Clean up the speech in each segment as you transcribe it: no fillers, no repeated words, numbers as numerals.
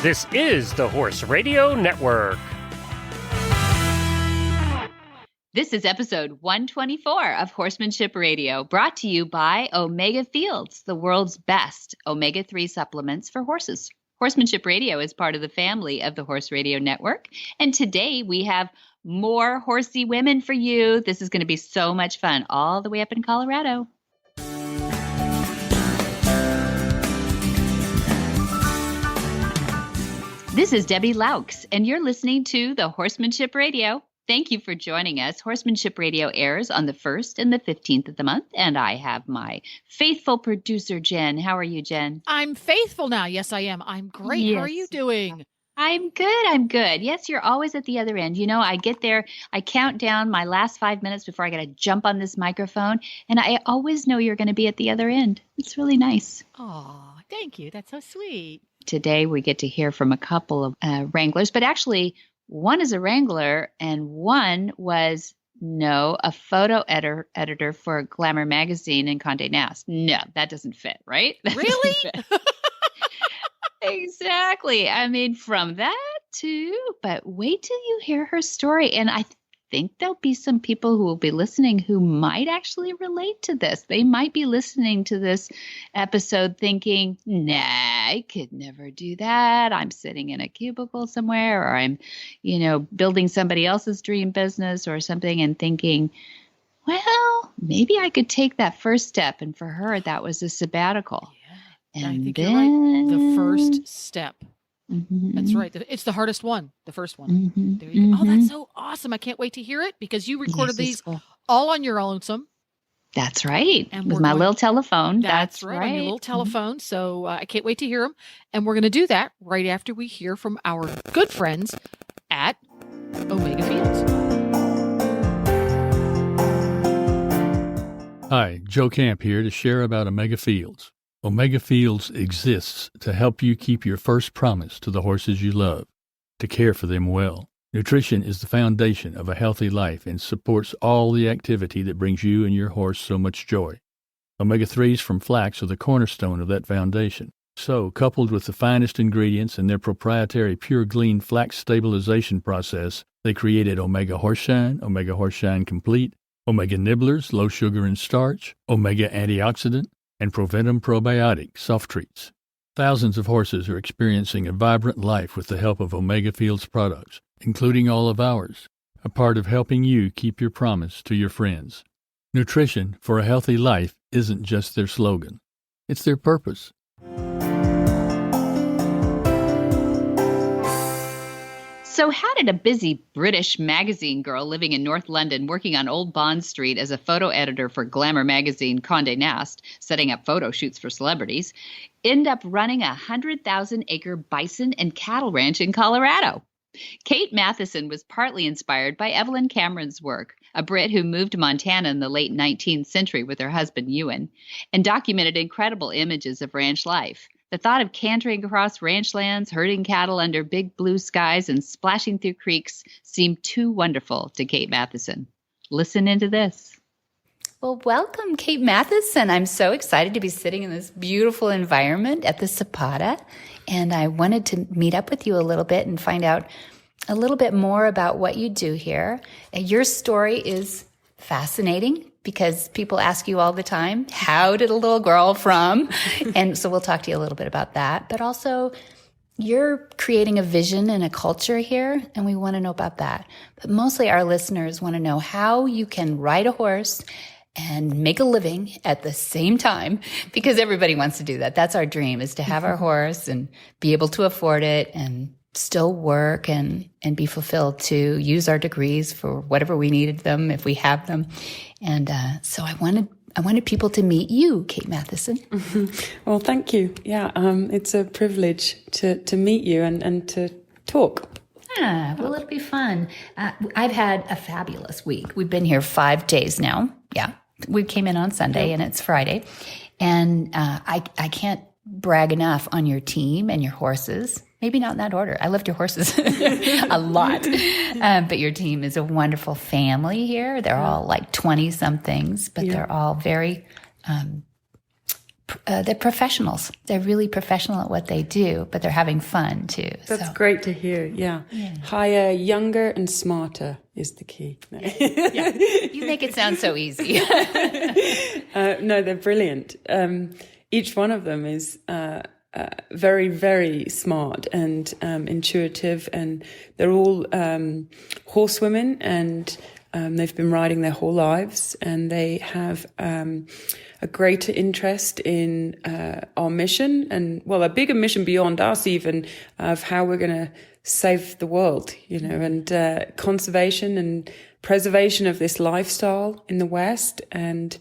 This is the Horse Radio Network. This is episode 124 of Horsemanship Radio, brought to you by Omega Fields, the world's best omega-3 supplements for horses. Horsemanship Radio is part of the family of the Horse Radio Network, and today we have more horsey women for you. This is going to be so much fun, all the way up in Colorado. This is Debbie Laux, and you're listening to the Horsemanship Radio. Thank you for joining us. Horsemanship Radio airs on the 1st and the 15th of the month, and I have my faithful producer, Jen. How are you, Jen? I'm faithful now. Yes, I am. I'm great. Yes. How are you doing? I'm good. Yes, you're always at the other end. You know, I get there, I count down my last 5 minutes before I got to jump on this microphone, and I always know you're going to be at the other end. It's really nice. Oh, thank you. That's so sweet. Today, we get to hear from a couple of wranglers, but actually, one is a wrangler and one was, a photo editor for Glamour magazine in Condé Nast. No, that doesn't fit, right? That really? Fit. Exactly. I mean, from that too, but wait till you hear her story. And I think there'll be some people who will be listening who might actually relate to this. They might be listening to this episode thinking, nah, I could never do that. I'm sitting in a cubicle somewhere, or I'm, building somebody else's dream business or something, and thinking, well, maybe I could take that first step. And for her, that was a sabbatical. Yeah, and I think then... you're right. The first step. Mm-hmm. That's right. It's the hardest one, the first one. Mm-hmm. There you go. Oh, that's so awesome. I can't wait to hear it because you recorded these all on your own. That's right. And with my little telephone. That's right. On your little telephone. Mm-hmm. So I can't wait to hear them. And we're going to do that right after we hear from our good friends at Omega Fields. Hi, Joe Camp here to share about Omega Fields. Omega Fields exists to help you keep your first promise to the horses you love, to care for them well. Nutrition is the foundation of a healthy life and supports all the activity that brings you and your horse so much joy. Omega-3s from flax are the cornerstone of that foundation. So, coupled with the finest ingredients in their proprietary Pure Glean flax stabilization process, they created Omega Horse Complete, Omega Nibblers, low sugar and starch, Omega Antioxidant, and Proventum Probiotic soft treats. Thousands of horses are experiencing a vibrant life with the help of Omega Fields products, including all of ours, a part of helping you keep your promise to your friends. Nutrition for a healthy life isn't just their slogan. It's their purpose. So how did a busy British magazine girl living in North London working on Old Bond Street as a photo editor for Glamour magazine Condé Nast, setting up photo shoots for celebrities, end up running a 100,000-acre bison and cattle ranch in Colorado? Kate Matheson was partly inspired by Evelyn Cameron's work, a Brit who moved to Montana in the late 19th century with her husband Ewan, and documented incredible images of ranch life. The thought of cantering across ranchlands, herding cattle under big blue skies, and splashing through creeks seemed too wonderful to Kate Matheson. Listen into this. Well, welcome, Kate Matheson. I'm so excited to be sitting in this beautiful environment at the Zapata, and I wanted to meet up with you a little bit and find out a little bit more about what you do here. Your story is fascinating because people ask you all the time, how did a little girl from? And so we'll talk to you a little bit about that. But also, you're creating a vision and a culture here, and we want to know about that. But mostly our listeners want to know how you can ride a horse and make a living at the same time, because everybody wants to do that. That's our dream, is to have our horse and be able to afford it and still work and be fulfilled, to use our degrees for whatever we needed them, if we have them. And so I wanted people to meet you, Kate Matheson. Well, thank you. Yeah, it's a privilege to meet you and to talk. Yeah, well, it'll be fun. I've had a fabulous week. We've been here 5 days now. Yeah, we came in on Sunday and it's Friday. And I can't brag enough on your team and your horses. Maybe not in that order. I loved your horses a lot. But your team is a wonderful family here. They're all like 20-somethings, but they're all very they're professionals. They're really professional at what they do, but they're having fun too. That's great to hear. Yeah. Higher, younger, and smarter is the key. No. You make it sound so easy. No, they're brilliant. Each one of them is very, very smart and intuitive, and they're all horsewomen, and they've been riding their whole lives, and they have a greater interest in our mission, and a bigger mission beyond us even, of how we're going to save the world, and conservation and preservation of this lifestyle in the West. And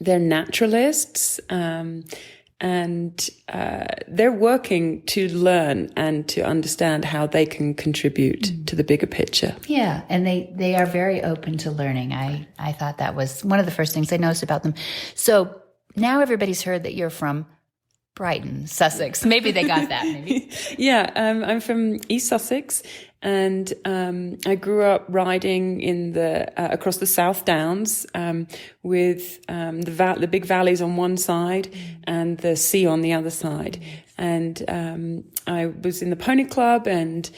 they're naturalists, and they're working to learn and to understand how they can contribute to the bigger picture. Yeah, and they are very open to learning. I thought that was one of the first things I noticed about them. So now everybody's heard that you're from Brighton, Sussex. Maybe they got that, maybe. Yeah, I'm from East Sussex, and I grew up riding in the across the South Downs, with the big valleys on one side and the sea on the other side. And I was in the pony club, and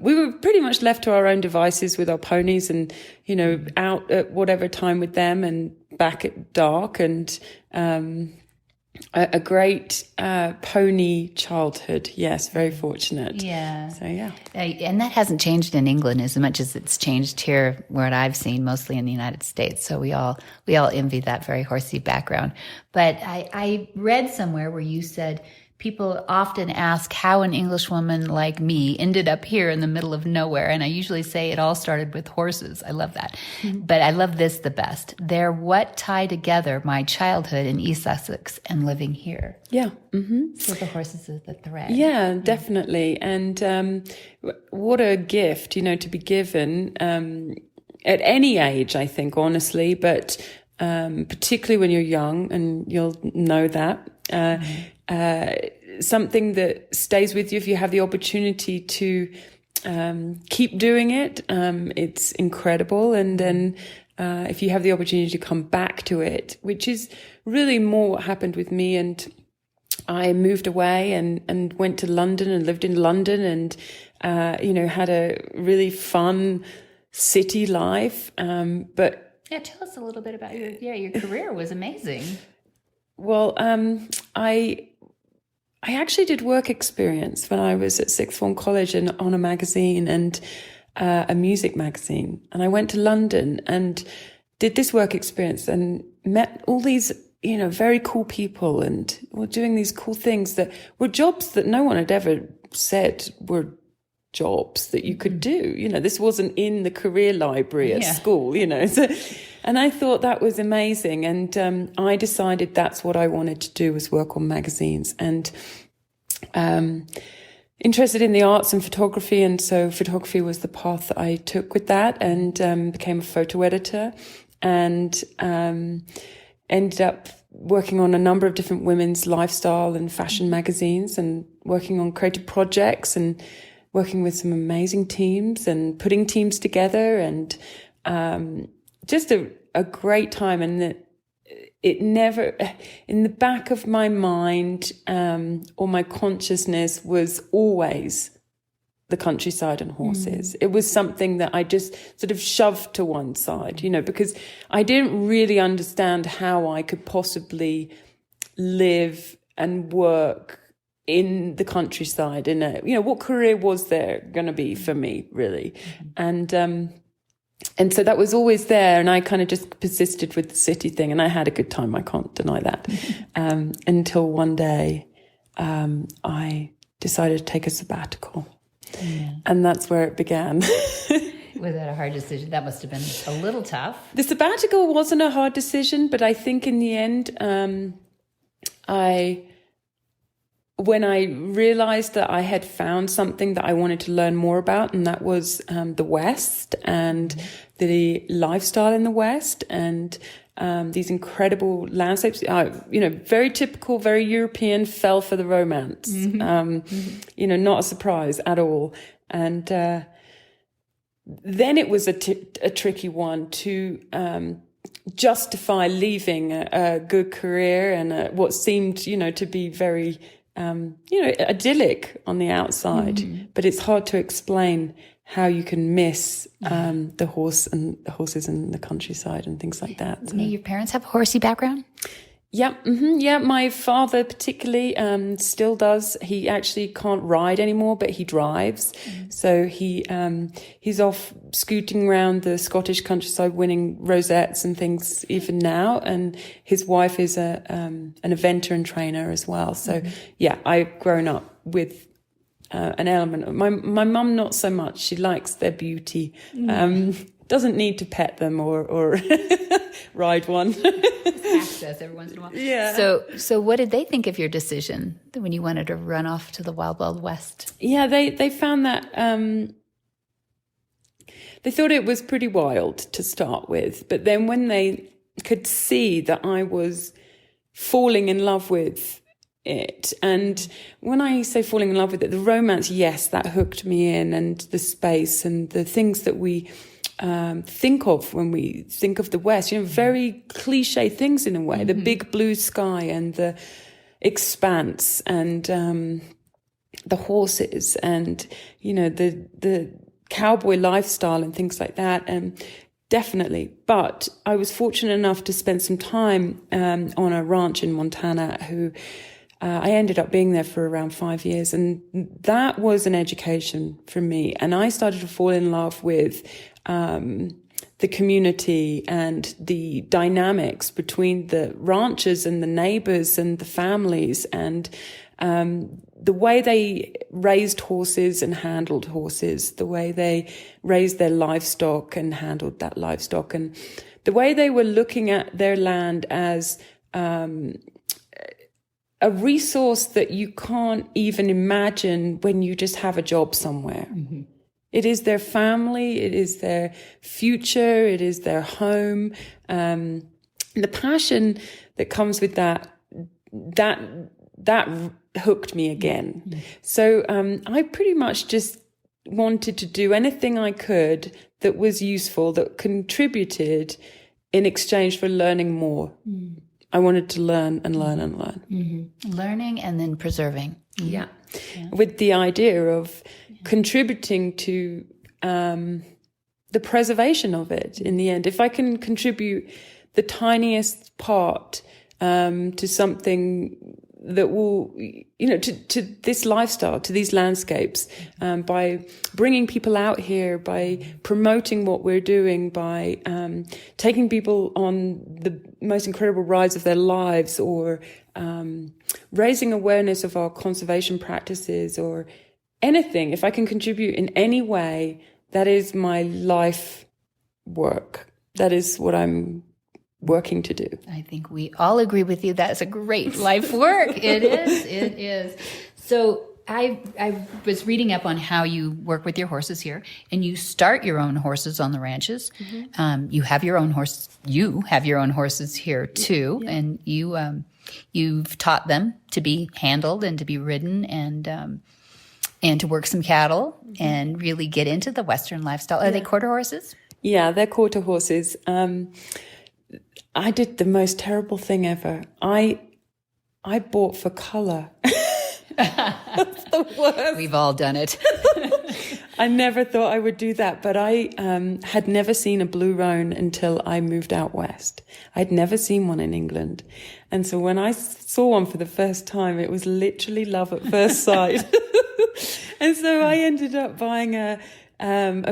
we were pretty much left to our own devices with our ponies, and out at whatever time with them and back at dark, and a great pony childhood. Yes, very fortunate. Yeah. So, yeah. And that hasn't changed in England as much as it's changed here, what I've seen, mostly in the United States. So we all envy that very horsey background. But I read somewhere where you said people often ask how an Englishwoman like me ended up here in the middle of nowhere. And I usually say it all started with horses. I love that. Mm-hmm. But I love this the best. They're what tie together my childhood in East Sussex and living here. Yeah. Mm-hmm. So the horses is the thread. Yeah, definitely. And what a gift, to be given at any age, I think, honestly, but particularly when you're young, and you'll know that. Something that stays with you if you have the opportunity to keep doing it. It's incredible. And then if you have the opportunity to come back to it, which is really more what happened with me. And I moved away and went to London and lived in London, and had a really fun city life. But yeah, tell us a little bit about your career was amazing. Well, I actually did work experience when I was at sixth form college and on a magazine, and a music magazine. And I went to London and did this work experience and met all these, very cool people, and were doing these cool things that were jobs that no one had ever said were jobs that you could do. This wasn't in the career library at school, So, and I thought that was amazing. And I decided that's what I wanted to do, was work on magazines, and interested in the arts and photography. And so photography was the path that I took with that, and became a photo editor, and ended up working on a number of different women's lifestyle and fashion magazines, and working on creative projects, and working with some amazing teams, and putting teams together, and just a great time. And it never, in the back of my mind or my consciousness, was always the countryside and horses. It was something that I just sort of shoved to one side, because I didn't really understand how I could possibly live and work in the countryside what career was there going to be for me, really? And so that was always there, and I kind of just persisted with the city thing, and I had a good time, I can't deny that, until one day I decided to take a sabbatical, and that's where it began. Was that a hard decision? That must have been a little tough. The sabbatical wasn't a hard decision, but I think in the end, when I realized that I had found something that I wanted to learn more about, and that was the West and the lifestyle in the West, and these incredible landscapes, very typical, very European, fell for the romance, not a surprise at all. And then it was a tricky one to justify leaving a good career and what seemed, to be very, idyllic on the outside. But it's hard to explain how you can miss the horses and the countryside and things like that. So. Your parents have a horsey background? Yeah, yeah. My father particularly still does. He actually can't ride anymore, but he drives. So he's off scooting around the Scottish countryside, winning rosettes and things even now. And his wife is an eventer and trainer as well. So yeah, I've grown up with an element of my mum. Not so much. She likes their beauty. Doesn't need to pet them or ride one. Access every once in a while. Yeah. So what did they think of your decision when you wanted to run off to the Wild Wild West? Yeah, they found that they thought it was pretty wild to start with, but then when they could see that I was falling in love with it, and when I say falling in love with it, the romance, yes, that hooked me in, and the space and the things that we think of when we think of the West, very cliche things in a way, the big blue sky and the expanse and the horses and, the cowboy lifestyle and things like that. And definitely. But I was fortunate enough to spend some time on a ranch in Montana I ended up being there for around 5 years, and that was an education for me. And I started to fall in love with the community and the dynamics between the ranchers and the neighbors and the families, and the way they raised horses and handled horses, the way they raised their livestock and handled that livestock, and the way they were looking at their land as a resource that you can't even imagine when you just have a job somewhere. It is their family, it is their future, it is their home. And the passion that comes with that hooked me again. So I pretty much just wanted to do anything I could that was useful, that contributed in exchange for learning more. I wanted to learn and learn and learn. Learning and then preserving. Yeah. With the idea of contributing to the preservation of it in the end. If I can contribute the tiniest part to something that will, to this lifestyle, to these landscapes, by bringing people out here, by promoting what we're doing, by taking people on the most incredible rides of their lives, or raising awareness of our conservation practices, or anything. If I can contribute in any way, that is my life work. That is what I'm working to do. I think we all agree with you. That's a great life work. It is. So I was reading up on how you work with your horses here, and you start your own horses on the ranches. You have your own horses. You have your own horses here too, and you've taught them to be handled and to be ridden and to work some cattle and really get into the Western lifestyle. Are they quarter horses? Yeah, they're quarter horses. I did the most terrible thing ever. I bought for color. That's the worst. We've all done it. I never thought I would do that, but I had never seen a blue roan until I moved out west. I'd never seen one in England. And so when I saw one for the first time, it was literally love at first sight. And so I ended up buying a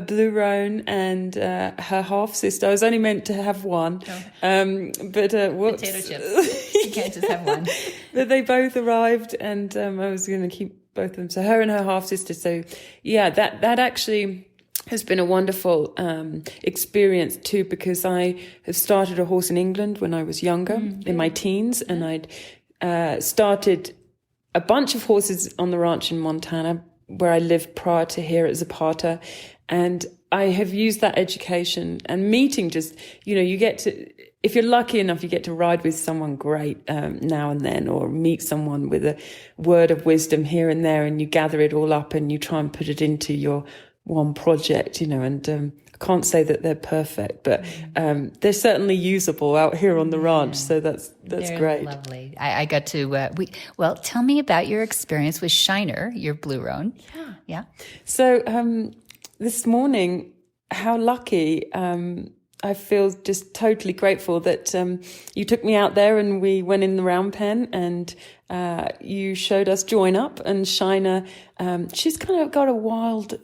blue roan and her half sister. I was only meant to have one, but whoops. Potato chips. You can't just have one. But they both arrived, and I was going to keep both of them. So her and her half sister. So yeah, that actually has been a wonderful experience too, because I have started a horse in England when I was younger, in my teens, and I'd started a bunch of horses on the ranch in Montana, where I lived prior to here at Zapata. And I have used that education and meeting just, you get to, if you're lucky enough, you get to ride with someone great now and then, or meet someone with a word of wisdom here and there, and you gather it all up and you try and put it into your one project, and can't say that they're perfect, but they're certainly usable out here on the ranch. So that's They're great. Lovely. I got to, tell me about your experience with Shiner, your blue roan. Yeah. So this morning, how lucky, I feel just totally grateful that you took me out there and we went in the round pen and you showed us Join Up. And Shiner, she's kind of got a wild,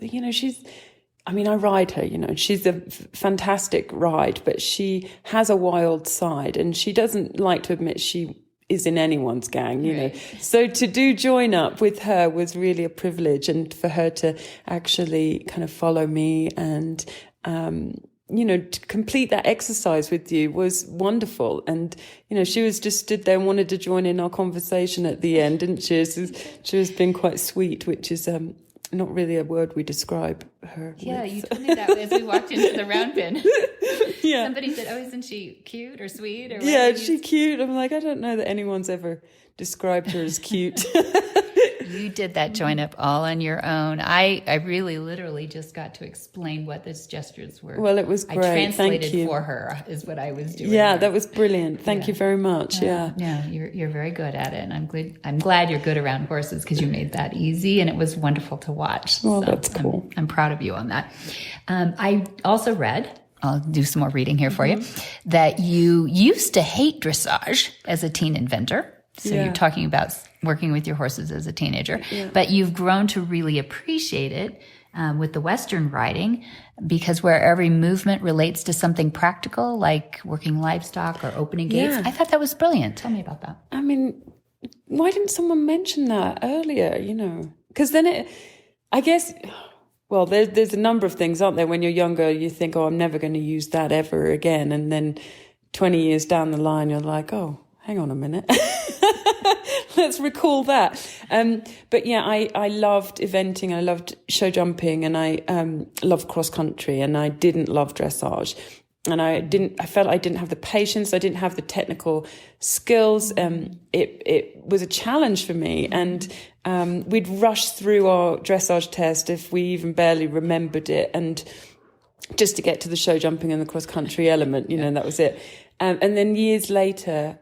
I ride her, she's a fantastic ride, but she has a wild side and she doesn't like to admit she is in anyone's gang, know. So to do Join Up with her was really a privilege, and for her to actually kind of follow me and, to complete that exercise with you was wonderful. And, she was just stood there and wanted to join in our conversation at the end, didn't she? She was being quite sweet, which is, not really a word we describe her Yeah, with. you told me that as we walked into the round pen. Yeah. Somebody said, "Oh, isn't she cute or sweet?" Or Yeah, is she cute? I'm like, I don't know that anyone's ever described her as cute. You did that Join Up all on your own. I really literally just got to explain what those gestures were. Well, it was great. I translated Thank you. for her is what I was doing. Yeah, that was brilliant. Thank you very much. No, you're very good at it, and I'm glad you're good around horses because you made that easy, and it was wonderful to watch. Well, that's cool. I'm proud of you on that. I also read, I'll do some more reading here for you, that you used to hate dressage as a teen inventor. So you're talking about working with your horses as a teenager, but you've grown to really appreciate it with the Western riding, because where every movement relates to something practical, like working livestock or opening gates. Yeah. I thought that was brilliant. Tell me about that. Why didn't someone mention that earlier, Because then there's a number of things, aren't there? When you're younger, you think, oh, I'm never going to use that ever again. And then 20 years down the line, you're like, oh, hang on a minute. Let's recall that. But yeah, I loved eventing. I loved show jumping, and I loved cross country, and I didn't love dressage. And I felt I didn't have the patience. I didn't have the technical skills. It was a challenge for me. And we'd rush through our dressage test if we even barely remembered it. And just to get to the show jumping and the cross country element, that was it. And then years later,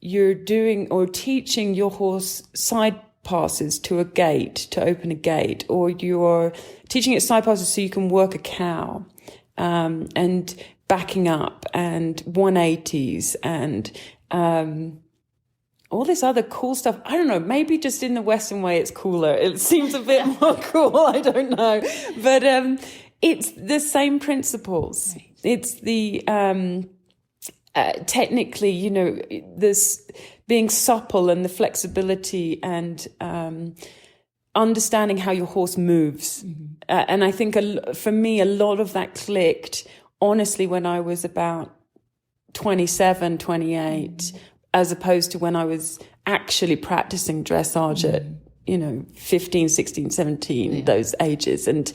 you're doing or teaching your horse side passes to a gate, to open a gate, or you're teaching it side passes so you can work a cow, and backing up and 180s and all this other cool stuff. I don't know, maybe just in the Western way it's cooler. It seems a bit more cool, I don't know. But it's the same principles. Right. It's the technically, this being supple and the flexibility and understanding how your horse moves. Mm-hmm. And I think for me, a lot of that clicked, honestly, when I was about 27, 28, as opposed to when I was actually practicing dressage at, 15, 16, 17, those ages. And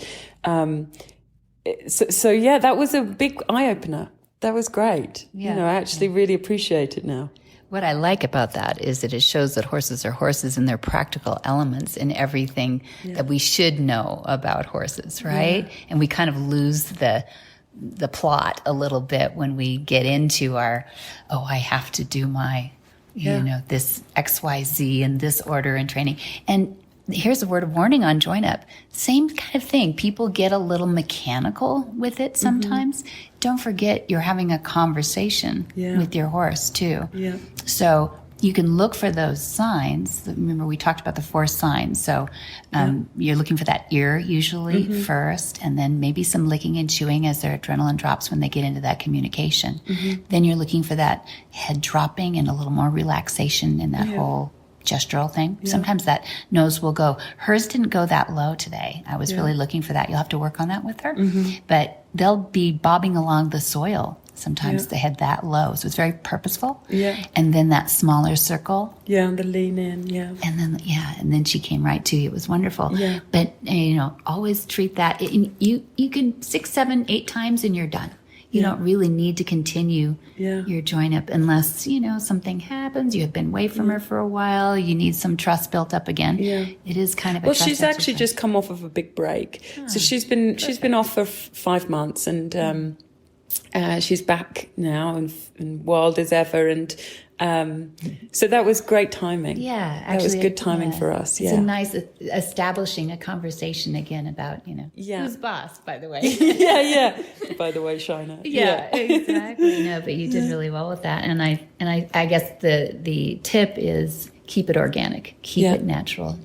so, that was a big eye-opener. That was great. Yeah. I actually really appreciate it now. What I like about that is that it shows that horses are horses and they're practical elements in everything that we should know about horses, right? Yeah. And we kind of lose the plot a little bit when we get into our, I have to do my, this XYZ in this order and training. And here's a word of warning on Join Up. Same kind of thing. People get a little mechanical with it sometimes. Mm-hmm. Don't forget you're having a conversation with your horse too. Yeah. So you can look for those signs. Remember, we talked about the 4 signs. So you're looking for that ear usually first, and then maybe some licking and chewing as their adrenaline drops when they get into that communication. Mm-hmm. Then you're looking for that head dropping and a little more relaxation in that whole gestural thing. Yeah. Sometimes that nose will go. Hers didn't go that low today. I was really looking for that. You'll have to work on that with her. Mm-hmm. But they'll be bobbing along the soil. Sometimes they head that low. So it's very purposeful. Yeah. And then that smaller circle. Yeah, and the lean in, And then she came right to you. It was wonderful. Yeah. But, always treat that. You can 6, 7, 8 times and you're done. You don't really need to continue Yeah. your join up unless, something happens. You have been away from her for a while. You need some trust built up again. Yeah. It is kind of a Well, trust she's actually exercise. just come off of a big break. So she's been off for 5 months, and she's back now and wild as ever. And so that was great timing. Yeah, that was actually, good timing for us. It's Yeah, a nice establishing a conversation again about, Yeah. who's boss, by the way. yeah. By the way, Shina. Yeah, exactly. No, but you did really well with that. And I guess the tip is keep it organic, keep it natural,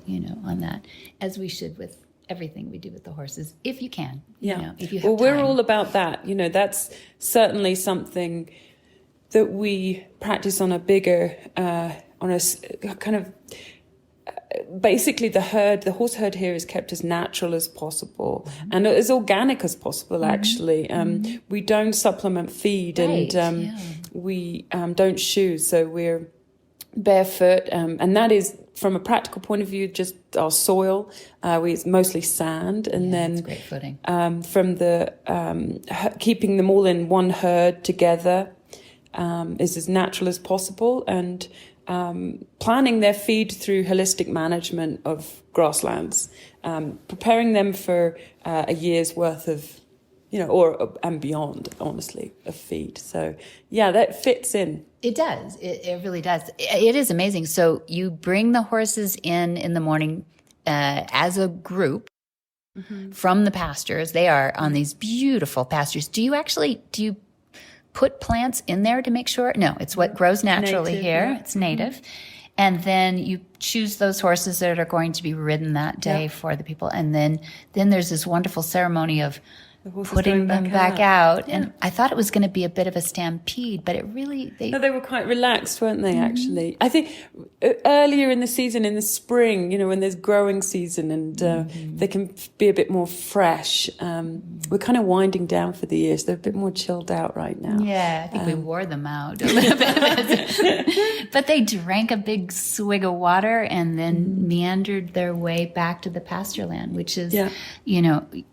on that, as we should with everything we do with the horses, if you can. If you have we're time. all about that. That's certainly something that we practice on a bigger, kind of. Basically, the horse herd here is kept as natural as possible and as organic as possible. Actually, we don't supplement feed, and we don't shoe, so we're barefoot, and that is, from a practical point of view, just our soil. It's mostly sand, and then it's great footing. from the keeping them all in one herd together is as natural as possible, and planning their feed through holistic management of grasslands, preparing them for a year's worth of, and beyond, honestly, of feed. So, that fits in. It does. It really does. It is amazing. So you bring the horses in the morning as a group from the pastures. They are on these beautiful pastures. Do you put plants in there to make sure? No, it's what grows naturally Native, here. yeah. It's native. And then you choose those horses that are going to be ridden that day for the people. And then there's this wonderful ceremony of putting them back out. Yeah. And I thought it was going to be a bit of a stampede, but it really... No, they were quite relaxed, weren't they, actually? I think earlier in the season, in the spring, when there's growing season, and they can be a bit more fresh. We're kind of winding down for the year, so they're a bit more chilled out right now. Yeah, I think we wore them out a little bit. But they drank a big swig of water and then meandered their way back to the pasture land, which is,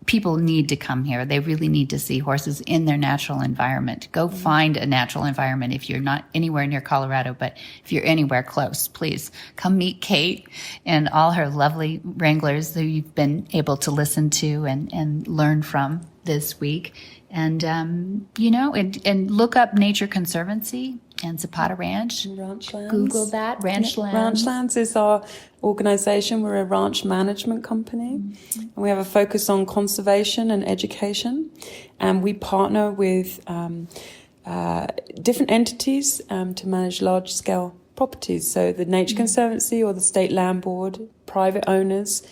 people need to come here. They really need to see horses in their natural environment. Go find a natural environment if you're not anywhere near Colorado, but if you're anywhere close, please come meet Kate and all her lovely wranglers who you've been able to listen to and learn from this week. And, and look up Nature Conservancy and Zapata Ranch. Ranchlands. Google that, Ranchlands. Ranchlands is our organization. We're a ranch management company. And we have a focus on conservation and education. And we partner with different entities to manage large-scale properties. So the Nature Conservancy or the State Land Board, private owners.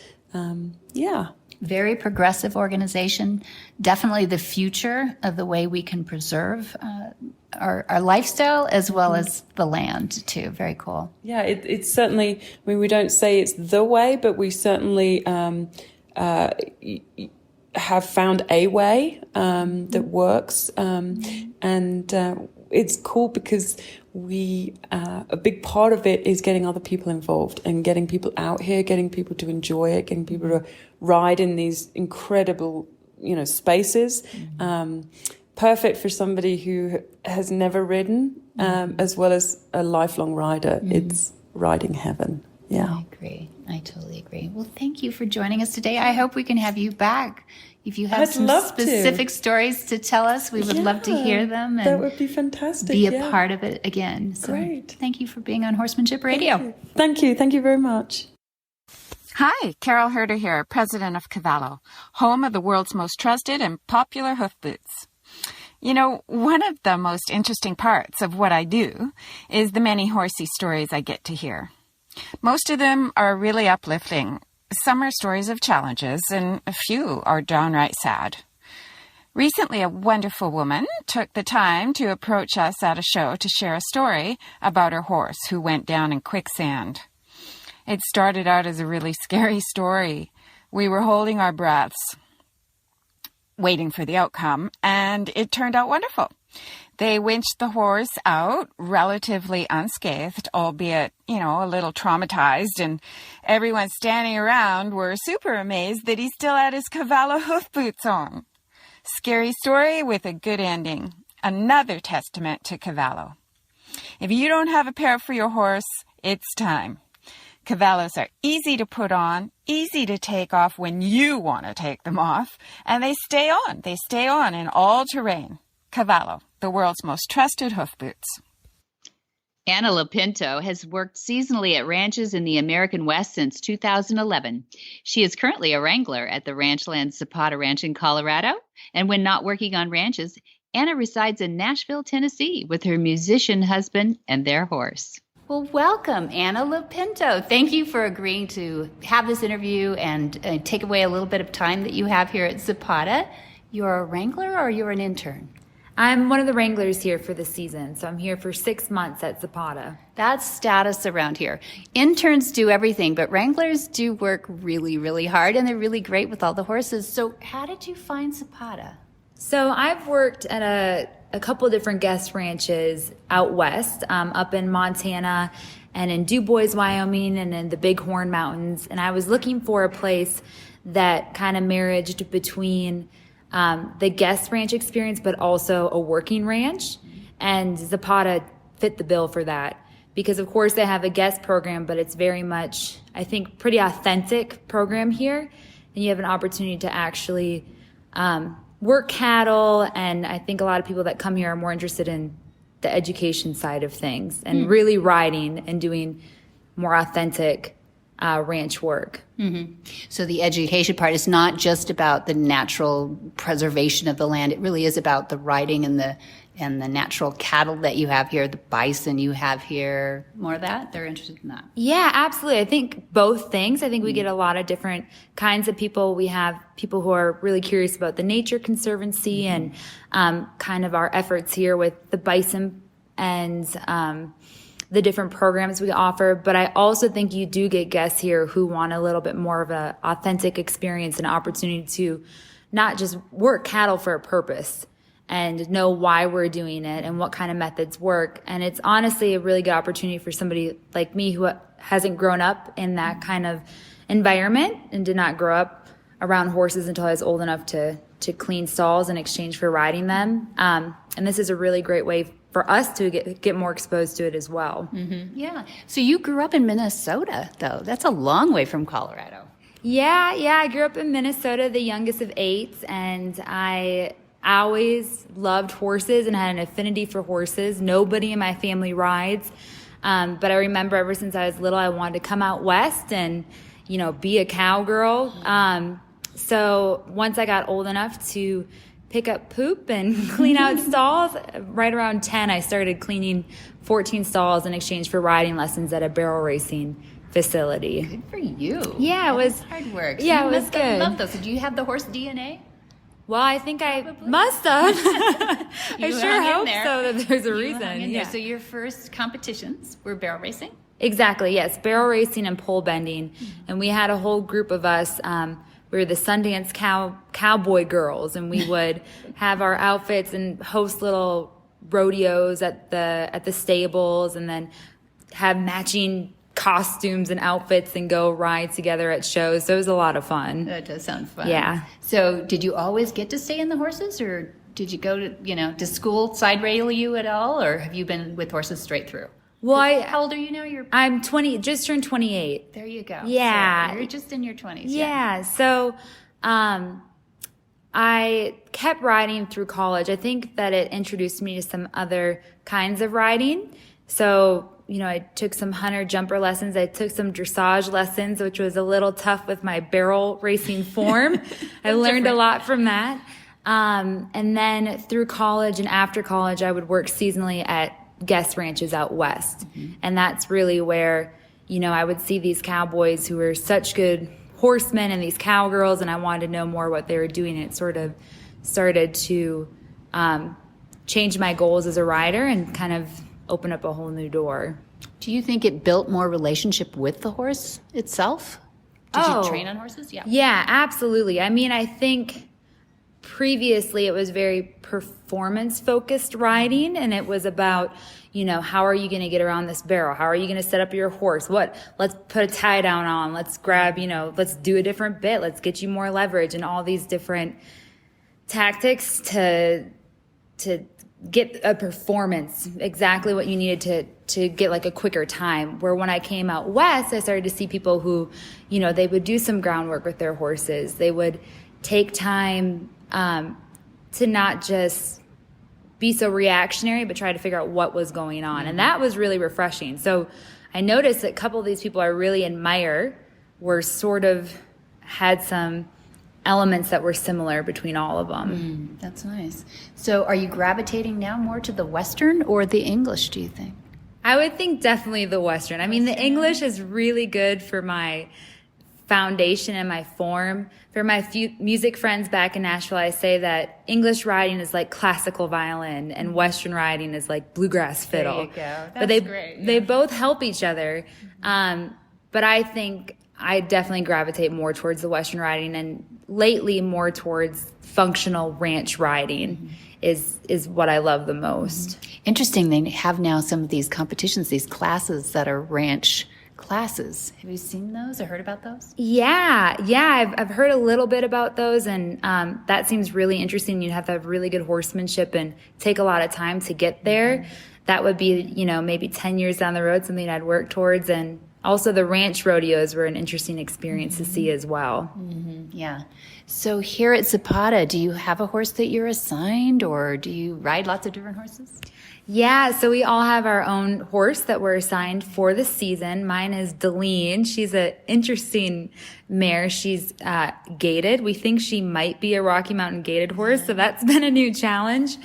Very progressive organization. Definitely the future of the way we can preserve our lifestyle as well as the land too. Very cool. Yeah, it's certainly, we don't say it's the way, but we certainly have found a way that works. And it's cool because a big part of it is getting other people involved and getting people out here, getting people to enjoy it, getting people to ride in these incredible, spaces. Perfect for somebody who has never ridden, as well as a lifelong rider. It's riding heaven. Yeah. I agree. I totally agree. Well, thank you for joining us today. I hope we can have you back. If you have some specific stories to tell us, we would love to hear them. And that would be fantastic. Be a part of it again. So Great. Thank you for being on Horsemanship Radio. Thank you. Thank you very much. Hi, Carol Herder here, president of Cavallo, home of the world's most trusted and popular hoof boots. One of the most interesting parts of what I do is the many horsey stories I get to hear. Most of them are really uplifting. Some are stories of challenges, and a few are downright sad. Recently, a wonderful woman took the time to approach us at a show to share a story about her horse who went down in quicksand. It started out as a really scary story. We were holding our breaths, waiting for the outcome, and it turned out wonderful. They winched the horse out relatively unscathed, albeit, a little traumatized, and everyone standing around were super amazed that he still had his Cavallo hoof boots on. Scary story with a good ending. Another testament to Cavallo. If you don't have a pair for your horse, it's time. Cavallos are easy to put on, easy to take off when you want to take them off, and they stay on. They stay on in all terrain. Cavallo, the world's most trusted hoof boots. Anna Lopinto has worked seasonally at ranches in the American West since 2011. She is currently a wrangler at the Ranchlands Zapata Ranch in Colorado, and when not working on ranches, Anna resides in Nashville, Tennessee, with her musician husband and their horse. Well, welcome, Anna Lopinto. Thank you for agreeing to have this interview and take away a little bit of time that you have here at Zapata. You're a wrangler or you're an intern? I'm one of the wranglers here for the season, so I'm here for 6 months at Zapata. That's status around here. Interns do everything, but wranglers do work really, really hard, and they're really great with all the horses. So how did you find Zapata? So I've worked at a couple different guest ranches out west, up in Montana and in DuBois, Wyoming, and in the Bighorn Mountains. And I was looking for a place that kind of married between the guest ranch experience, but also a working ranch. And Zapata fit the bill for that because, of course, they have a guest program, but it's very much, I think, pretty authentic program here. And you have an opportunity to actually work cattle. And I think a lot of people that come here are more interested in the education side of things and really riding and doing more authentic ranch work. Mm-hmm. So the education part is not just about the natural preservation of the land. It really is about the riding and the natural cattle that you have here, the bison you have here. More of that? They're interested in that. Yeah, absolutely. I think both things. I think we get a lot of different kinds of people. We have people who are really curious about the Nature Conservancy and kind of our efforts here with the bison and the different programs we offer. But I also think you do get guests here who want a little bit more of an authentic experience and opportunity to not just work cattle for a purpose and know why we're doing it and what kind of methods work. And it's honestly a really good opportunity for somebody like me who hasn't grown up in that kind of environment and did not grow up around horses until I was old enough to clean stalls in exchange for riding them. And this is a really great way for us to get more exposed to it as well. Mm-hmm. Yeah. So you grew up in Minnesota, though. That's a long way from Colorado. Yeah. I grew up in Minnesota, the youngest of 8, and I always loved horses and had an affinity for horses. Nobody in my family rides. But I remember ever since I was little, I wanted to come out west and, be a cowgirl. So once I got old enough to pick up poop and clean out stalls, right around 10, I started cleaning 14 stalls in exchange for riding lessons at a barrel racing facility. Good for you. Yeah, it was hard work. Yeah, so it was good. I love those. So do you have the horse DNA? Well, I think I must have. I sure hope so that there's a reason. Yeah. So your first competitions were barrel racing? Exactly, yes. Barrel racing and pole bending. And we had a whole group of us. We were the Sundance Cowboy Girls, and we would have our outfits and host little rodeos at the stables and then have matching costumes and outfits and go ride together at shows. So it was a lot of fun. That does sound fun. Yeah. So did you always get to stay in the horses, or did you go to, does school side rail you at all, or have you been with horses straight through? Well, how old are you now? I'm 20, just turned 28. There you go. Yeah. So you're just in your 20s. Yeah. So, I kept riding through college. I think that it introduced me to some other kinds of riding. So, I took some hunter jumper lessons. I took some dressage lessons, which was a little tough with my barrel racing form. I learned a lot from that. And then through college and after college, I would work seasonally at guest ranches out west. Mm-hmm. And that's really where, I would see these cowboys who were such good horsemen and these cowgirls, and I wanted to know more what they were doing. And it sort of started to change my goals as a rider and kind of open up a whole new door. Do you think it built more relationship with the horse itself? Did you train on horses? Yeah. Yeah, absolutely. I mean, I think previously it was very performance-focused riding, and it was about, how are you going to get around this barrel? How are you going to set up your horse? Let's put a tie down on. Let's grab, let's do a different bit. Let's get you more leverage and all these different tactics to get a performance, exactly what you needed to get like a quicker time. Where when I came out west, I started to see people who, they would do some groundwork with their horses. They would take time to not just be so reactionary, but try to figure out what was going on. And that was really refreshing. So I noticed that a couple of these people I really admire were sort of had some elements that were similar between all of them. That's nice. So are you gravitating now more to the Western or the English, do you think? I would think definitely the Western. I mean, the English is really good for my foundation and my form. For my few music friends back in Nashville, I say that English riding is like classical violin and Western riding is like bluegrass fiddle. There you go. That's but they both help each other. But I think I definitely gravitate more towards the Western riding, and lately more towards functional ranch riding is what I love the most. Interesting. They have now some of these competitions, these classes that are ranch classes. Have you seen those or heard about those? Yeah. I've heard a little bit about those, and that seems really interesting. You'd have to have really good horsemanship and take a lot of time to get there. That would be, maybe 10 years down the road, something I'd work towards. And also the ranch rodeos were an interesting experience to see as well. Yeah. So here at Zapata, do you have a horse that you're assigned, or do you ride lots of different horses? Yeah, so we all have our own horse that we're assigned for the season. Mine is Deline. She's an interesting mare. She's gaited. We think she might be a Rocky Mountain gaited horse, so that's been a new challenge.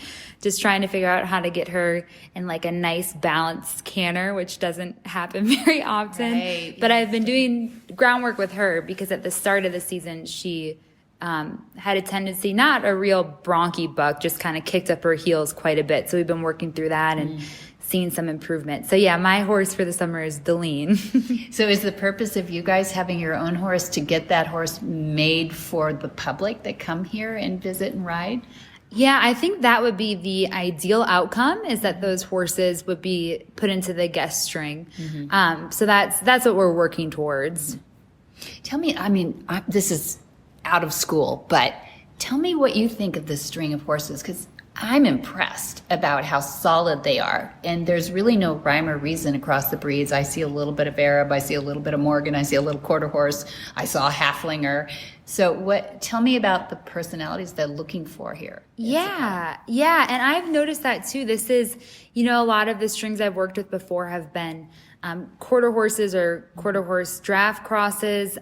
Just trying to figure out how to get her in like a nice balanced canter, which doesn't happen very often. Right. But I've been doing groundwork with her because at the start of the season, she had a tendency, not a real bronchi buck, just kind of kicked up her heels quite a bit. So we've been working through that and seeing some improvement. So yeah, my horse for the summer is Deline. So is the purpose of you guys having your own horse to get that horse made for the public that come here and visit and ride? Yeah, I think that would be the ideal outcome, is that those horses would be put into the guest string. So that's what we're working towards. Tell me, this is out of school, but tell me what you think of this string of horses, because I'm impressed about how solid they are. And there's really no rhyme or reason across the breeds. I see a little bit of Arab, I see a little bit of Morgan, I see a little quarter horse, I saw a Halflinger. So tell me about the personalities they're looking for here. Yeah. And I've noticed that too. This is, a lot of the strings I've worked with before have been quarter horses or quarter horse draft crosses.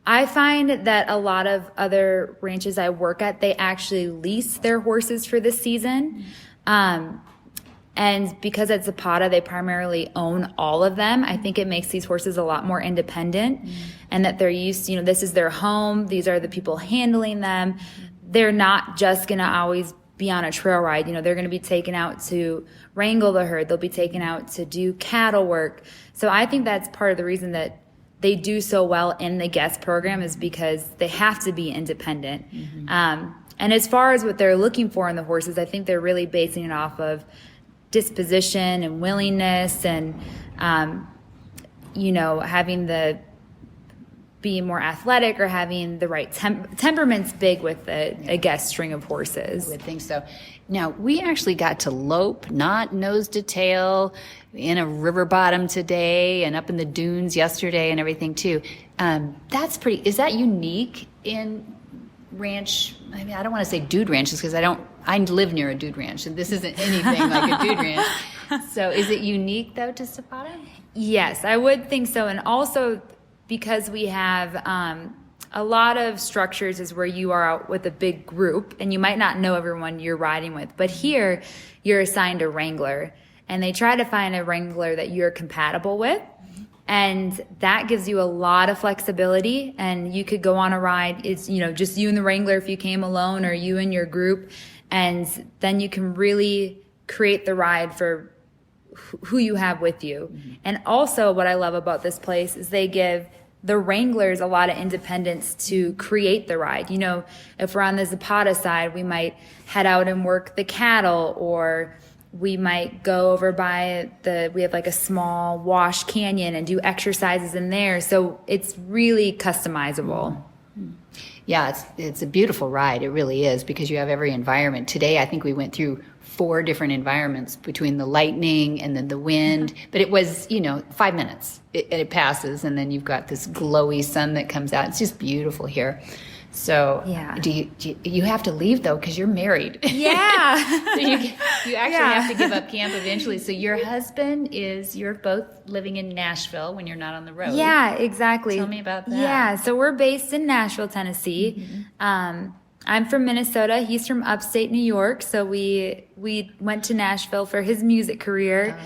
I find that a lot of other ranches I work at, they actually lease their horses for the season. And because at Zapata, they primarily own all of them, I think it makes these horses a lot more independent, and that they're used to, this is their home. These are the people handling them. They're not just going to always be on a trail ride. They're going to be taken out to wrangle the herd. They'll be taken out to do cattle work. So I think that's part of the reason that they do so well in the guest program, is because they have to be independent. And as far as what they're looking for in the horses, I think they're really basing it off of disposition and willingness, and having being more athletic, or having the right temperament's big with a guest string of horses. I would think so. Now, we actually got to lope, not nose to tail, in a river bottom today and up in the dunes yesterday and everything too. Is that unique in ranch? I mean, I don't want to say dude ranches, because I live near a dude ranch, and this isn't anything like a dude ranch. So is it unique though to Zapata? Yes, I would think so. And also because we have a lot of structures is where you are out with a big group and you might not know everyone you're riding with. But here you're assigned a wrangler, and they try to find a wrangler that you're compatible with. And that gives you a lot of flexibility, and you could go on a ride. It's, just you and the wrangler if you came alone, or you and your group. And then you can really create the ride for who you have with you. And also what I love about this place is they give the wranglers a lot of independence to create the ride. If we're on the Zapata side, we might head out and work the cattle, or we might go over by we have like a small wash canyon and do exercises in there. So it's really customizable. Yeah, it's a beautiful ride. It really is, because you have every environment. Today, I think we went through 4 different environments between the lightning and then the wind. But it was, 5 minutes. It passes, and then you've got this glowy sun that comes out. It's just beautiful here. So do you have to leave, though, because you're married? Yeah. So you actually have to give up camp eventually. So your husband you're both living in Nashville when you're not on the road. Yeah, exactly. Tell me about that. Yeah, so we're based in Nashville, Tennessee. I'm from Minnesota. He's from upstate New York. So we went to Nashville for his music career.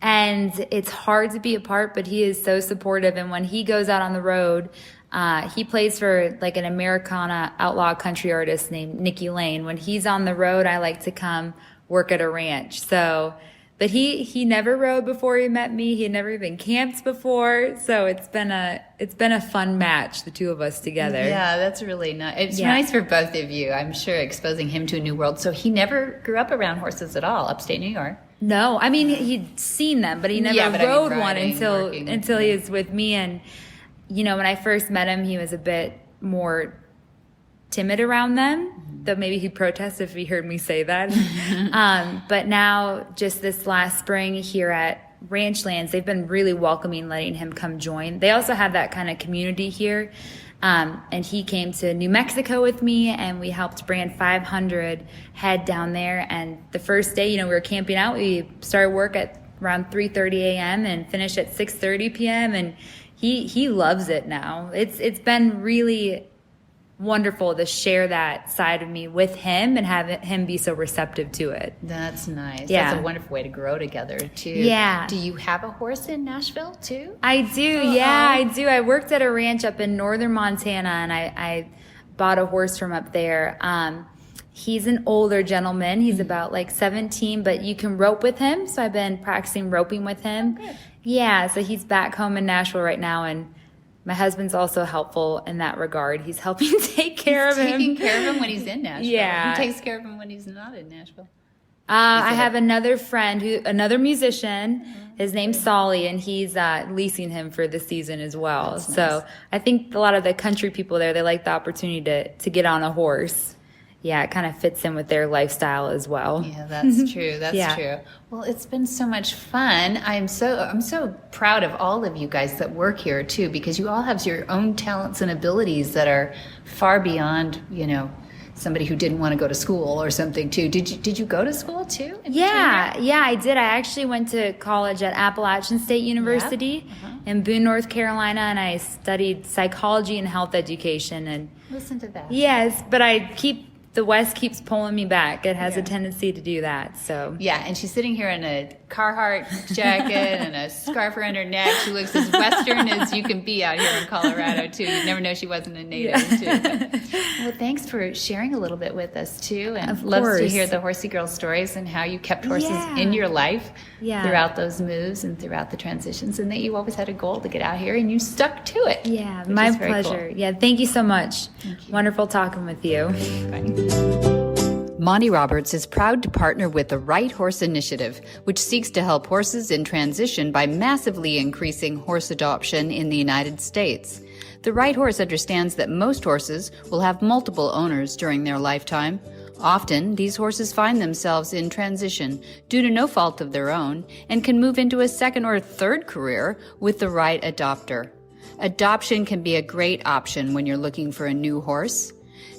And it's hard to be apart, but he is so supportive. And when he goes out on the road, he plays for like an Americana outlaw country artist named Nikki Lane. When he's on the road, I like to come work at a ranch. So, but he never rode before he met me. He had never even camped before. So it's been a fun match, the two of us together. Yeah, that's really nice. It's nice for both of you, I'm sure, exposing him to a new world. So he never grew up around horses at all, upstate New York. No, I mean, he'd seen them, but he never rode one until he was with me. And, when I first met him, he was a bit more timid around them, though maybe he'd protest if he heard me say that. But now, just this last spring here at Ranchlands, they've been really welcoming, letting him come join. They also have that kind of community here. And he came to New Mexico with me, and we helped brand 500 head down there. And the first day, we were camping out. We started work at around 3:30 a.m. and finished at 6:30 p.m. And he loves it now. It's been really wonderful to share that side of me with him and have him be so receptive to it. That's nice. Yeah. That's a wonderful way to grow together, too. Yeah. Do you have a horse in Nashville, too? I do. Yeah, I do. I worked at a ranch up in northern Montana, and I bought a horse from up there. He's an older gentleman. He's about like 17, but you can rope with him. So I've been practicing roping with him. Oh, good. Yeah, so he's back home in Nashville right now, and my husband's also helpful in that regard. He's helping take care of him. Taking care of him when he's in Nashville. Yeah. Who takes care of him when he's not in Nashville? I have another friend, another musician. His name's Solly, and he's leasing him for the season as well. That's nice. So I think a lot of the country people there, they like the opportunity to get on a horse. Yeah, it kind of fits in with their lifestyle as well. Yeah, that's true. That's true. Well, it's been so much fun. I'm so proud of all of you guys that work here too, because you all have your own talents and abilities that are far beyond, somebody who didn't want to go to school or something too. Did you go to school too? Yeah, I did. I actually went to college at Appalachian State University in Boone, North Carolina, and I studied psychology and health education. And listen to that. Yes, but the West keeps pulling me back. It has a tendency to do that. So yeah, and she's sitting here in a Carhartt jacket and a scarf around her neck. She looks as Western as you can be out here in Colorado too. You'd never know she wasn't a native too. But, well, thanks for sharing a little bit with us too, and loves to hear the Horsey Girl stories and how you kept horses in your life throughout those moves and throughout the transitions, and that you always had a goal to get out here and you stuck to it. Yeah, my pleasure. Cool. Yeah, thank you so much. Wonderful talking with you. Bye. Monty Roberts is proud to partner with the Right Horse Initiative, which seeks to help horses in transition by massively increasing horse adoption in the United States. The Right Horse understands that most horses will have multiple owners during their lifetime. Often, these horses find themselves in transition due to no fault of their own and can move into a second or third career with the right adopter. Adoption can be a great option when you're looking for a new horse.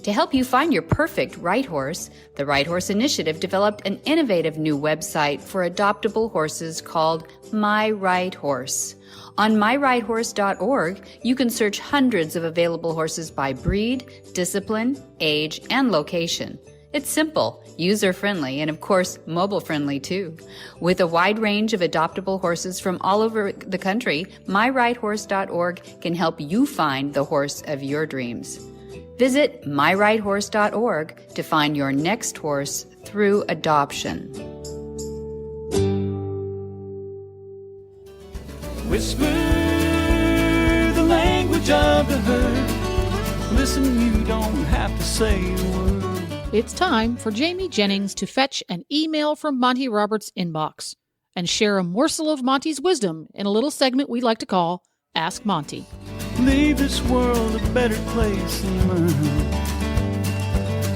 To help you find your perfect right horse, the Right Horse Initiative developed an innovative new website for adoptable horses called My Right Horse. On myrightsthorse.org, you can search hundreds of available horses by breed, discipline, age, and location. It's simple, user-friendly, and of course, mobile-friendly too. With a wide range of adoptable horses from all over the country, myrightsthorse.org can help you find the horse of your dreams. Visit myrightsthorse.org to find your next horse through adoption. Whisper the language of the herd. Listen, you don't have to say a word. It's time for Jamie Jennings to fetch an email from Monty Roberts' inbox and share a morsel of Monty's wisdom in a little segment we like to call Ask Monty. leave this world a better place than mine.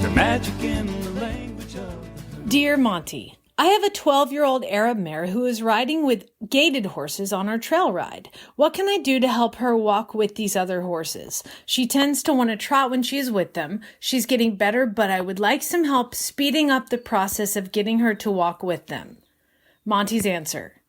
The magic in the language of Dear Monty, I have a 12-year-old Arab mare who is riding with gaited horses on our trail ride. What can I do to help her walk with these other horses? She tends to want to trot when she is with them. She's getting better, but I would like some help speeding up the process of getting her to walk with them. Monty's answer.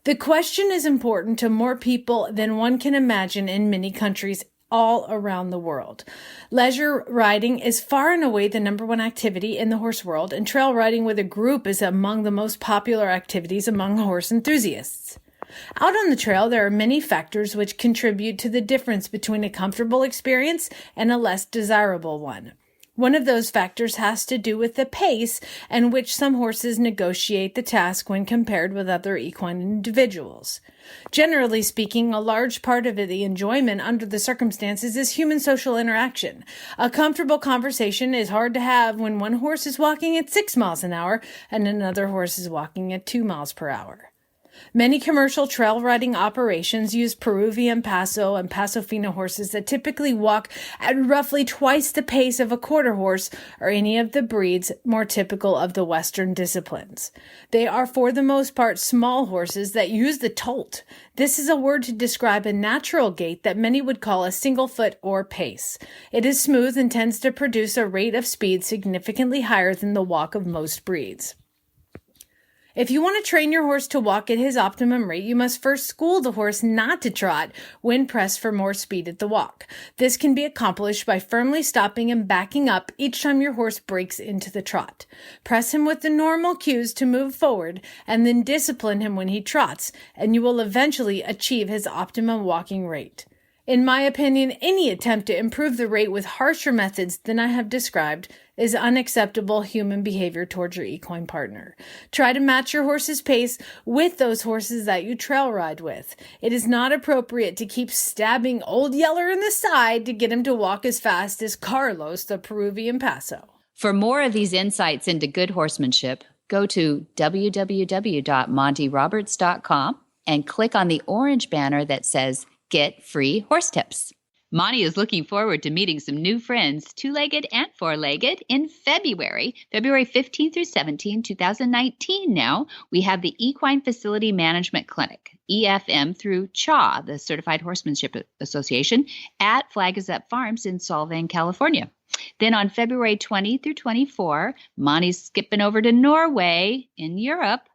The question is important to more people than one can imagine in many countries all around the world. Leisure riding is far and away the number one activity in the horse world, and trail riding with a group is among the most popular activities among horse enthusiasts. Out on the trail, there are many factors which contribute to the difference between a comfortable experience and a less desirable one. One of those factors has to do with the pace at which some horses negotiate the task when compared with other equine individuals. Generally speaking, a large part of the enjoyment under the circumstances is human social interaction. A comfortable conversation is hard to have when one horse is walking at 6 miles an hour and another horse is walking at 2 miles per hour. Many commercial trail riding operations use Peruvian Paso and Paso Fino horses that typically walk at roughly twice the pace of a quarter horse or any of the breeds more typical of the Western disciplines. They are for the most part small horses that use the tolt. This is a word to describe a natural gait that many would call a single foot or pace. It is smooth and tends to produce a rate of speed significantly higher than the walk of most breeds. If you want to train your horse to walk at his optimum rate, you must first school the horse not to trot when pressed for more speed at the walk. This can be accomplished by firmly stopping and backing up each time your horse breaks into the trot. Press him with the normal cues to move forward and then discipline him when he trots, and you will eventually achieve his optimum walking rate. In my opinion, any attempt to improve the rate with harsher methods than I have described is unacceptable human behavior towards your equine partner. Try to match your horse's pace with those horses that you trail ride with. It is not appropriate to keep stabbing Old Yeller in the side to get him to walk as fast as Carlos, the Peruvian Paso. For more of these insights into good horsemanship, go to www.montyroberts.com and click on the orange banner that says Get Free Horse Tips. Monty is looking forward to meeting some new friends, two-legged and four-legged, in February 15th through 17th, 2019 now. We have the Equine Facility Management Clinic, EFM, through CHA, the Certified Horsemanship Association, at Flag Is Up Farms in Solvang, California. Then on February 20 through 24, Monty's skipping over to Norway in Europe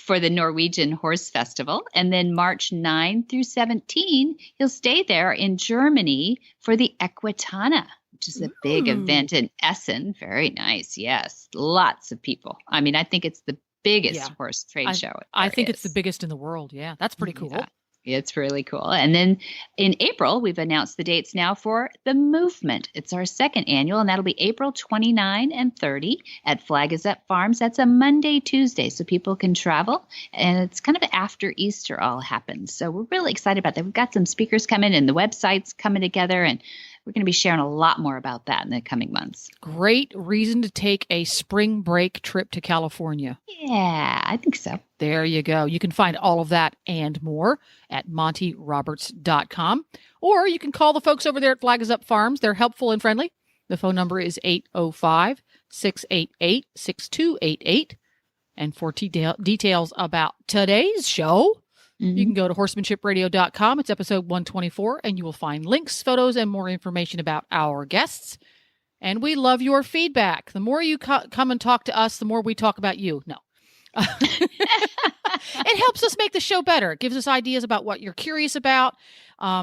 for the Norwegian Horse Festival. And then March 9 through 17, he'll stay there in Germany for the Equitana, which is a big event in Essen. Very nice. Yes. Lots of people. I mean, I think it's the biggest horse trade show. I think it's the biggest in the world. Yeah. That's pretty cool. Yeah. It's really cool. And then in April, we've announced the dates now for the Movement. It's our second annual, and that'll be April 29 and 30 at Flag Is Up Farms. That's a Monday, Tuesday, so people can travel. And it's kind of after Easter all happens. So we're really excited about that. We've got some speakers coming, and the website's coming together, and we're going to be sharing a lot more about that in the coming months. Great reason to take a spring break trip to California. Yeah, I think so. There you go. You can find all of that and more at montyroberts.com. Or you can call the folks over there at Flag Is Up Farms. They're helpful and friendly. The phone number is 805-688-6288. And for details about today's show, you can go to horsemanshipradio.com. It's episode 124, and you will find links, photos, and more information about our guests. And we love your feedback. The more you come and talk to us, the more we talk about you. No. It helps us make the show better. It gives us ideas about what you're curious about,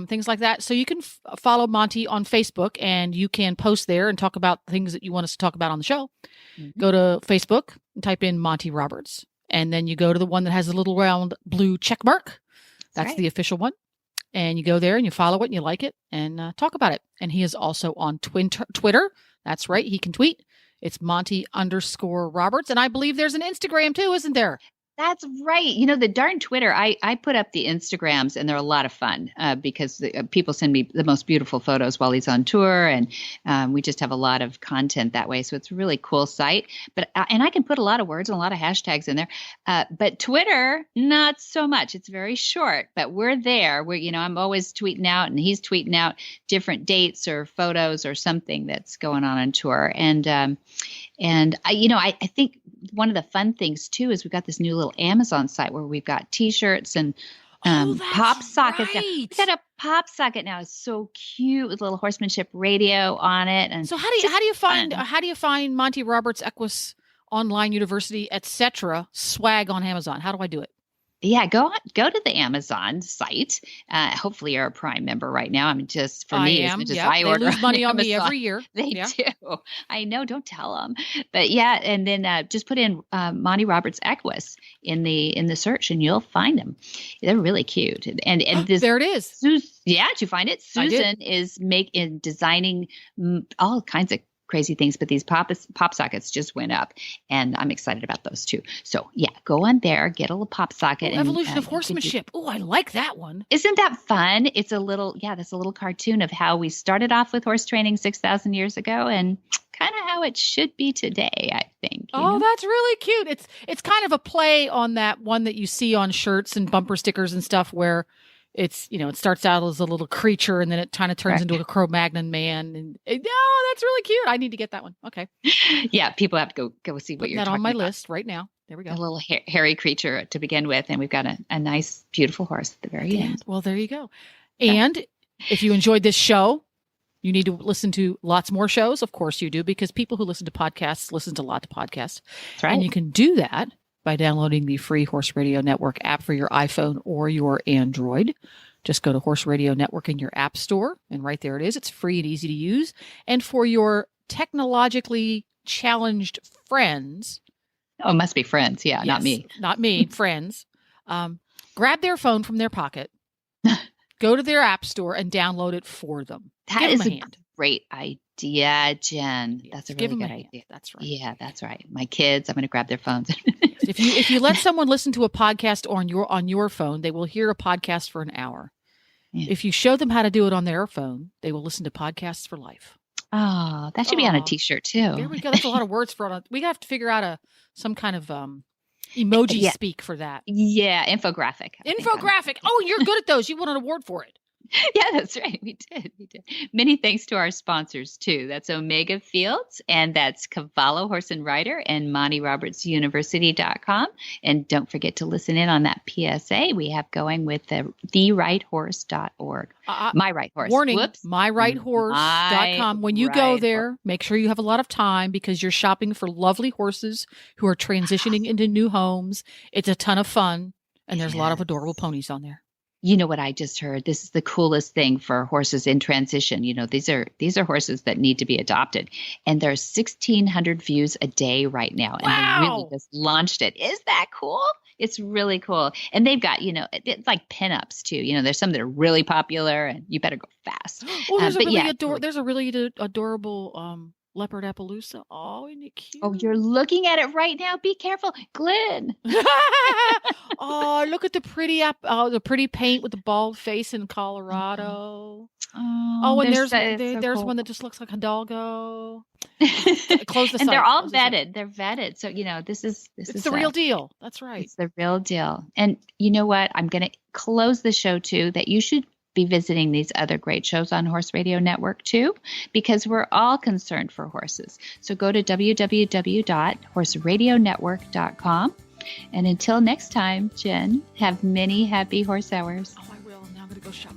things like that. So you can follow Monty on Facebook, and you can post there and talk about things that you want us to talk about on the show. Go to Facebook and type in Monty Roberts. And then you go to the one that has a little round blue check mark. That's right. The official one. And you go there and you follow it and you like it and talk about it. And he is also on Twitter. That's right. He can tweet. It's Monty_Roberts. And I believe there's an Instagram too, isn't there? That's right. The darn Twitter, I put up the Instagrams and they're a lot of fun because people send me the most beautiful photos while he's on tour. And we just have a lot of content that way. So it's a really cool site. And I can put a lot of words and a lot of hashtags in there. But Twitter, not so much. It's very short, but we're there. I'm always tweeting out and he's tweeting out different dates or photos or something that's going on tour. And I think one of the fun things too is we've got this new little Amazon site where we've got T-shirts and pop sockets. Right. We've got a pop socket now. It's so cute with a little horsemanship radio on it. And so how do you find Monty Roberts Equus Online University, etc. swag on Amazon? How do I do it? Yeah, go to the Amazon site. Hopefully, you're a Prime member right now. I mean, just for me, I they lose money on me every year. They do. I know. Don't tell them. But yeah, and then just put in Monty Roberts Equus in the search, and you'll find them. They're really cute. And this, there it is. Yeah, did you find it? Susan is designing all kinds of crazy things, but these pop sockets just went up, and I'm excited about those too. So yeah, go on there, get a little pop socket. Evolution of Horsemanship. Oh, I like that one. Isn't that fun? It's that's a little cartoon of how we started off with horse training 6,000 years ago, and kind of how it should be today, I think. That's really cute. It's kind of a play on that one that you see on shirts and bumper stickers and stuff where it's, it starts out as a little creature and then it kind of turns into a Cro-Magnon man. And that's really cute. I need to get that one. Okay. Yeah. People have to go see what you're talking about. That on my list right now. There we go. A little hairy creature to begin with. And we've got a nice, beautiful horse at the very end. Well, there you go. And if you enjoyed this show, you need to listen to lots more shows. Of course you do, because people who listen to podcasts listen to lots of podcasts. That's right. And you can do that by downloading the free Horse Radio Network app for your iPhone or your Android. Just go to Horse Radio Network in your app store, and right there it is. It's free and easy to use. And for your technologically challenged friends. Oh, it must be friends. Yeah, yes, not me. Not me, friends. Grab their phone from their pocket, go to their app store, and download it for them. That is a great idea, Jen. That's a really good idea. That's right. Yeah, that's right. My kids, I'm going to grab their phones. If you let someone listen to a podcast on your phone, they will hear a podcast for an hour. Yeah. If you show them how to do it on their phone, they will listen to podcasts for life. Oh, that should be on a T-shirt too. There we go. That's a lot of words for it. We have to figure out some kind of emoji speak for that. Yeah, infographic. Infographic. Oh, you're good at those. You won an award for it. Yeah, that's right. We did. Many thanks to our sponsors, too. That's Omega Fields, and that's Cavallo Horse and Rider, and MontyRobertsUniversity.com. And don't forget to listen in on that PSA we have going with therighthorse.org. My Right Horse. Warning, Whoops. MyRightHorse.com. When you go there, make sure you have a lot of time because you're shopping for lovely horses who are transitioning into new homes. It's a ton of fun, and there's a lot of adorable ponies on there. You know what I just heard? This is the coolest thing for horses in transition. These are horses that need to be adopted. And there's 1,600 views a day right now. And they really just launched it. Is that cool? It's really cool. And they've got, it's like pinups too. There's some that are really popular and you better go fast. Oh, there's a really adorable leopard Appaloosa. Oh, isn't it cute? Oh, you're looking at it right now. Be careful, Glenn. Oh, look at the pretty paint with the bald face in Colorado. Oh, and there's cool. One that just looks like a doggo. Close the site. And they're all vetted. They're vetted. So this is the real deal. That's right. It's the real deal. And you know what? I'm going to close the show too. That you should be visiting these other great shows on Horse Radio Network too, because we're all concerned for horses. So go to www.horseradionetwork.com. And until next time, Jen, have many happy horse hours. Oh, I will. Now I'm going to go shop.